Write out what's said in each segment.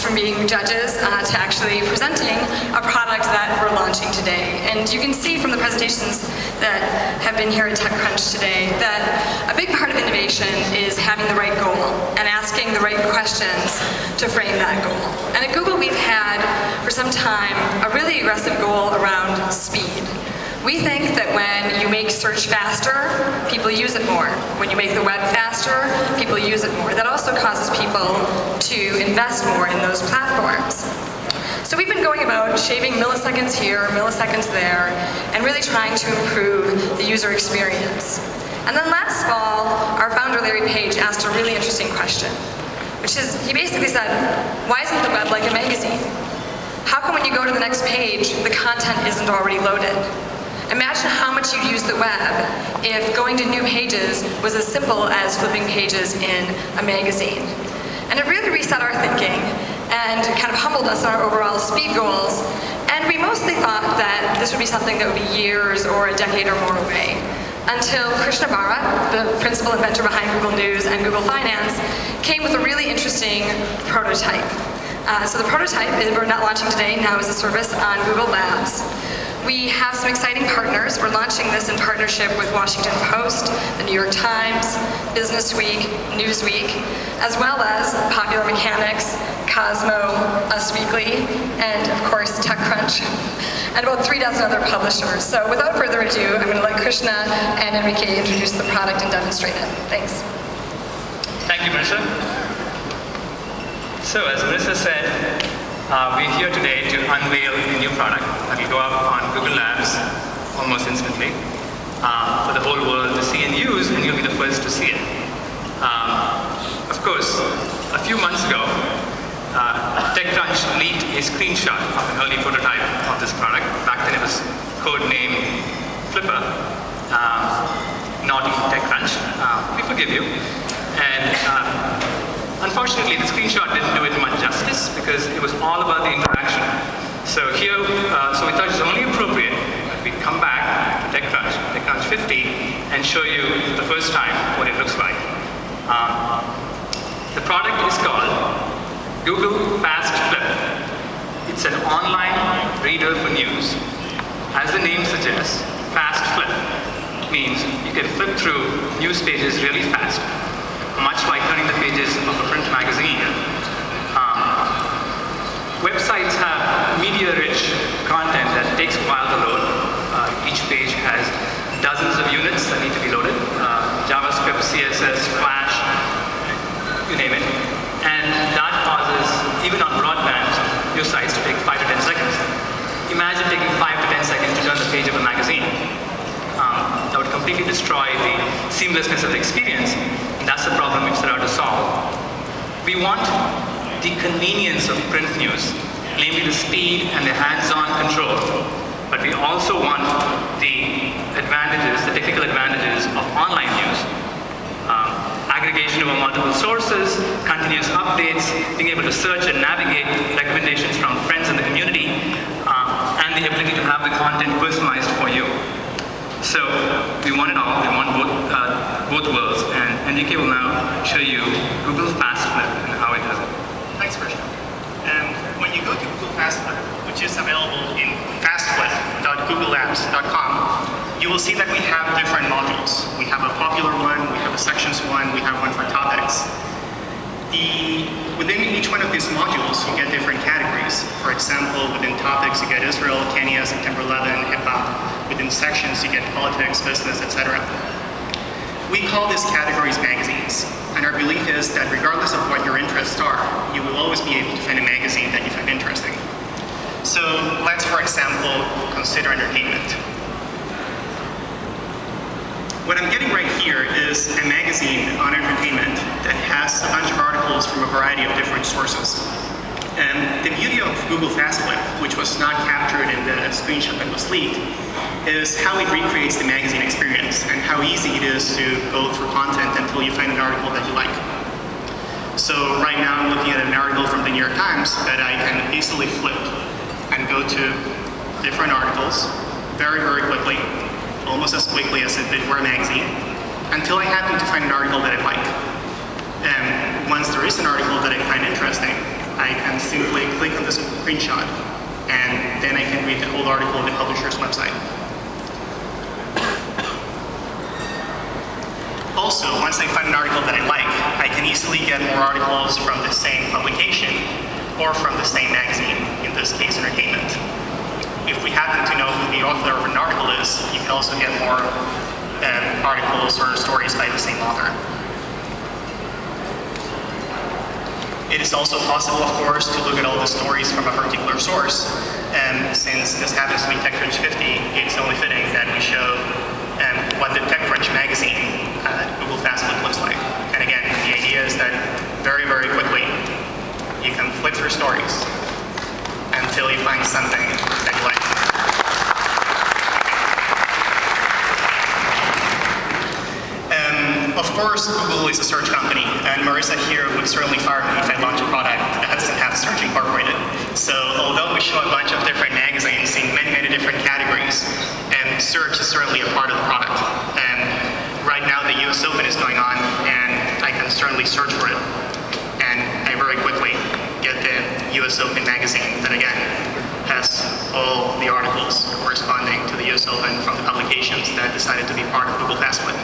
from being judges to actually presenting a product that we're launching today. And you can see from the presentations that have been here at TechCrunch today that a big part of innovation is having the right goal and asking the right questions to frame that goal. And at Google, we've had for some time a really aggressive goal around speed. We think that when you make search faster, people use it more. When you make the web faster, people use it more. That also causes people to invest more in those platforms. So we've been going about shaving milliseconds here, milliseconds there, and really trying to improve the user experience. And then last fall, our founder, Larry Page, asked a really interesting question, which is, he basically said, why isn't the web like a magazine? How come when you go to the next page, the content isn't already loaded? Imagine how much you'd use the web if going to new pages was as simple as flipping pages in a magazine. And it really reset our thinking and kind of humbled us in our overall speed goals. And we mostly thought that this would be something that would be years or a decade or more away. Until Krishna Bara, the principal inventor behind Google News and Google Finance, came with a really interesting prototype. So the prototype we're not launching today, now is a service on Google Labs. We have some exciting partners. We're launching this in partnership with Washington Post, the New York Times, Business Week, Newsweek, as well as Popular Mechanics, Cosmo, Us Weekly, and of course TechCrunch, and about 3 dozen other publishers. So without further ado, I'm going to let Krishna and Enrique introduce the product and demonstrate it. Thanks. Thank you, Marissa. So as Marissa said, we're here today to unveil a new product that will go up on Google Labs almost instantly for the whole world to see and use, and you'll be the first to see it. Of course, a few months ago, TechCrunch leaked a screenshot of an early prototype of this product. Back then it was codenamed Flipper, naughty TechCrunch. We forgive you. And unfortunately, the screenshot didn't do it much justice because it was all about the interaction. So here, so we thought it was only appropriate that we come back to TechCrunch50 and show you the first time what it looks like. The product is called Google Fast Flip. It's an online reader for news. As the name suggests, Fast Flip means you can flip through news pages really fast, much like turning the pages of a print magazine. Websites have media-rich content that takes a while to load. Each page has dozens of units that need to be loaded. JavaScript, CSS, Flash, you name it. And that causes, even on broadband news sites, to take 5 to 10 seconds. Imagine taking 5 to 10 seconds to turn the page of a magazine. That would completely destroy the seamlessness of the experience. And that's the problem we've set out to solve. We want the convenience of print news, namely the speed and the hands-on control. But we also want the advantages, the technical advantages of online news. Aggregation over multiple sources, continuous updates, being able to search and navigate recommendations from friends in the community, and the ability to have the content personalized for you. So we want it all. We want both worlds. And Enrique will now show you Google Fast Flip and how it does it. Thanks, Krishna. When you go to Google Fast Flip, which is available in fastflip.googlelabs.com, you will see that we have different modules. We have a popular one, we have a sections one, we have one for topics. Within each one of these modules, you get different categories. For example, within topics, you get Israel, Kenya, September 11, hip-hop. Within sections, you get politics, business, etc. We call these categories magazines. And our belief is that regardless of what your interests are, you will always be able to find a magazine that you find interesting. So let's, for example, consider entertainment. What I'm getting right here is a magazine on entertainment that has a bunch of articles from a variety of different sources. And the beauty of Google Fast Flip, which was not captured in the screenshot that was leaked, is how it recreates the magazine experience and how easy it is to go through content until you find an article that you like. So right now I'm looking at an article from the New York Times that I can easily flip and go to different articles very, very quickly, almost as quickly as if it were a magazine, until I happen to find an article that I like. And once there is an article that I find interesting, I can simply click on this screenshot, and then I can read the whole article on the publisher's website. Also, once I find an article that I like, I can easily get more articles from the same publication or from the same magazine, in this case, Entertainment. If we happen to know who the author of an article is, you can also get more articles or stories by the same author. It is also possible, of course, to look at all the stories from a particular source. Since this happens to be TechCrunch50, it's only fitting that we show what the TechCrunch magazine Google Fastlook looks like. And again, the idea is that very, very quickly, you can flip through stories until you find something that you like. Of course, Google is a search company, and Marissa here would certainly fire me if I launch a product that doesn't have search incorporated. So although we show a bunch of different magazines in many, many different categories, search is certainly a part of the product. Right now, the US Open is going on, and I can certainly search for it. And I very quickly get the US Open magazine that, again, has all the articles corresponding to the US Open from the publications that decided to be part of Google Fastlook.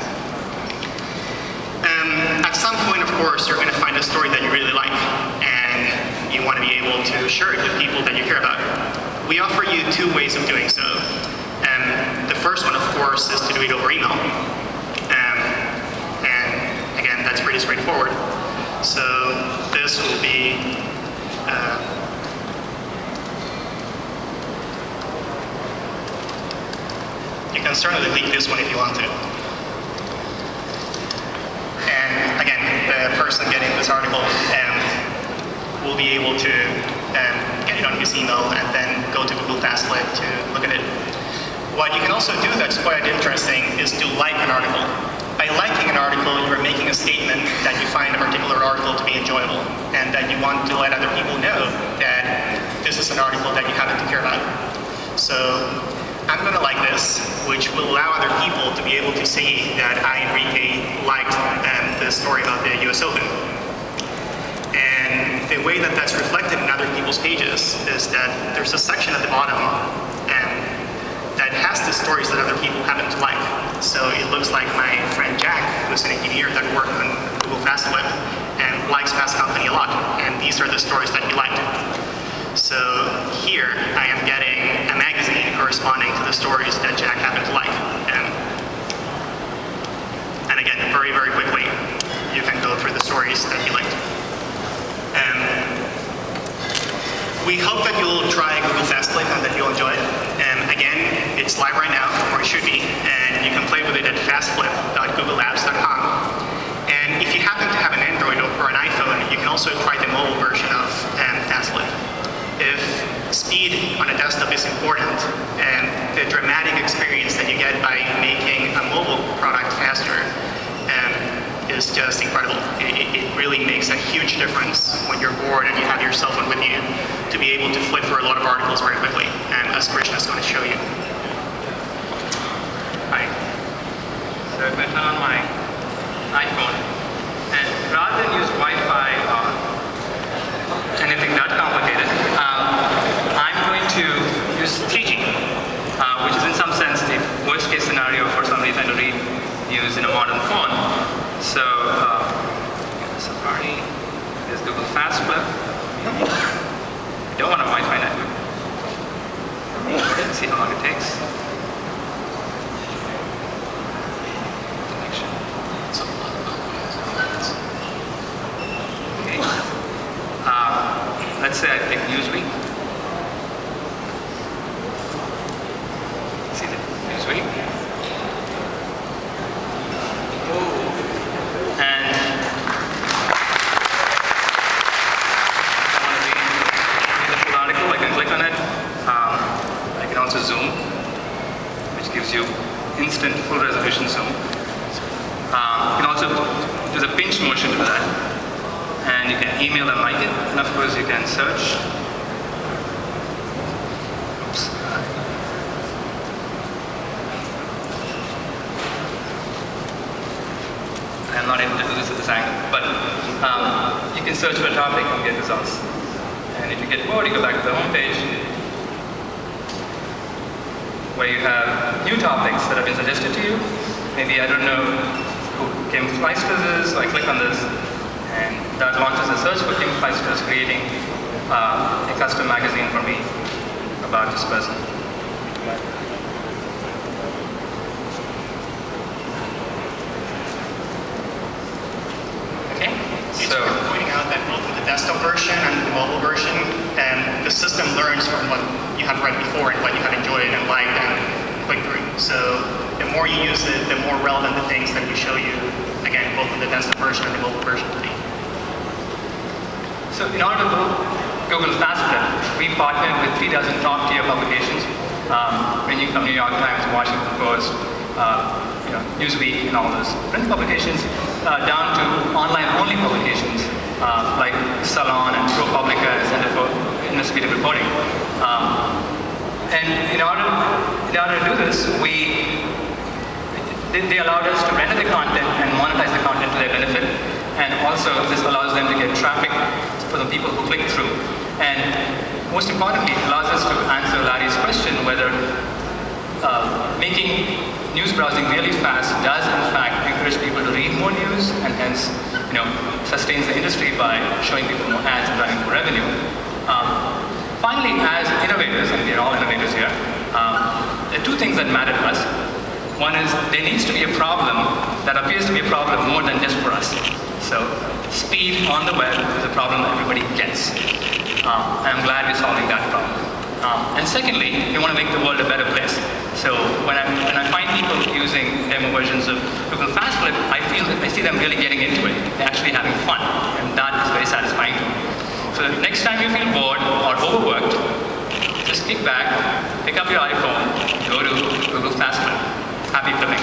At some point, of course, you're going to find a story that you really like, and you want to be able to share it with people that you care about. We offer you two ways of doing so. The first one, of course, is to do it over email. And again, that's pretty straightforward. So this will be you can certainly leak this one if you want to. And again, the person getting this article will be able to get it on his email and then go to Google Fastlook to look at it. What you can also do that's quite interesting is to like an article. By liking an article, you're making a statement that you find a particular article to be enjoyable and that you want to let other people know that this is an article that you happen to care about. So I'm going to like this, which will allow other people to be able to see that I, Enrique, liked the story about the US Open. And the way that that's reflected in other people's pages is that there's a section at the bottom that has the stories that other people happen to like. So it looks like my friend Jack, who's an engineer that worked on Google Fastlook and likes Fast Company a lot. And these are the stories that he liked. So here I am getting a magazine corresponding to the stories that Jack happened to like. And again, very, very quickly, you can go through the stories that he liked. We hope that you'll try Google Fastlook and that you'll enjoy it. Again, it's live right now, or it should be, and you can play with it at fastflip.googleapps.com. And if you happen to have an Android or an iPhone, you can also try the mobile version of Fastlook. If speed on a desktop is important, and the dramatic experience that you get by making a mobile product faster is just incredible. It really makes a huge difference when you're bored and you have your cell phone with you to be able to flip through a lot of articles very quickly, as Krishna is going to show you. Hi. So if I turn on my iPhone, and rather than use Wi-Fi or anything that complicated, I'm going to use 3G, which is in some sense the worst case scenario for somebody trying to read news in a modern phone. So, Safari, there's Google Fastlook. I don't want a Wi-Fi network. Let's see how long it takes. Connection. Okay. Let's say I pick Newsweek. See the Newsweek. And if I want to read the full article, I can click on it. I can also zoom, which gives you instant full resolution zoom. You can also do the pinch motion for that. And you can email and like it. And of course you can search. Oops. I'm not able to do this at this angle, but you can search for a topic and get results. And if you get bored, you go back to the home page, where you have new topics that have been suggested to you. Maybe, I don't know who Kim Fleister's is, so I click on this, and that launches a search for Kim Fleister's, creating a custom magazine for me about this person. Okay, It's worth pointing out that both with the desktop version and the mobile version, the system learns from what you have read before and what you have enjoyed and liked and clicked through. So the more you use it, the more relevant the things that we show you, again, both with the desktop version and the mobile version will be. So in order to Google FastClip, we partnered with 3 dozen top-tier publications, ranging from New York Times, Washington Post, Newsweek, and all those print publications, down to online-only publications like Salon and ProPublica and Center for Investigative Reporting. And in order to do this, they allowed us to render the content and monetize the content to their benefit, and also this allows them to get traffic for the people who click through. And most importantly, it allows us to answer Larry's question whether making news browsing really fast does in fact encourage people to read more news, and hence sustains the industry by showing people more ads and driving more revenue. Finally, as innovators, and we're all innovators here, there are 2 things that matter to us. One is there needs to be a problem that appears to be a problem more than just for us. So speed on the web is a problem that everybody gets. And I'm glad we're solving that problem. And secondly, we want to make the world a better place. So when I find people using demo versions of Google FastClip, I see them really getting into it. They're actually having fun, and that is very satisfying to me. So next time you feel bored or overworked, just kick back, pick up your iPhone, go to Google FastClip. Happy flipping.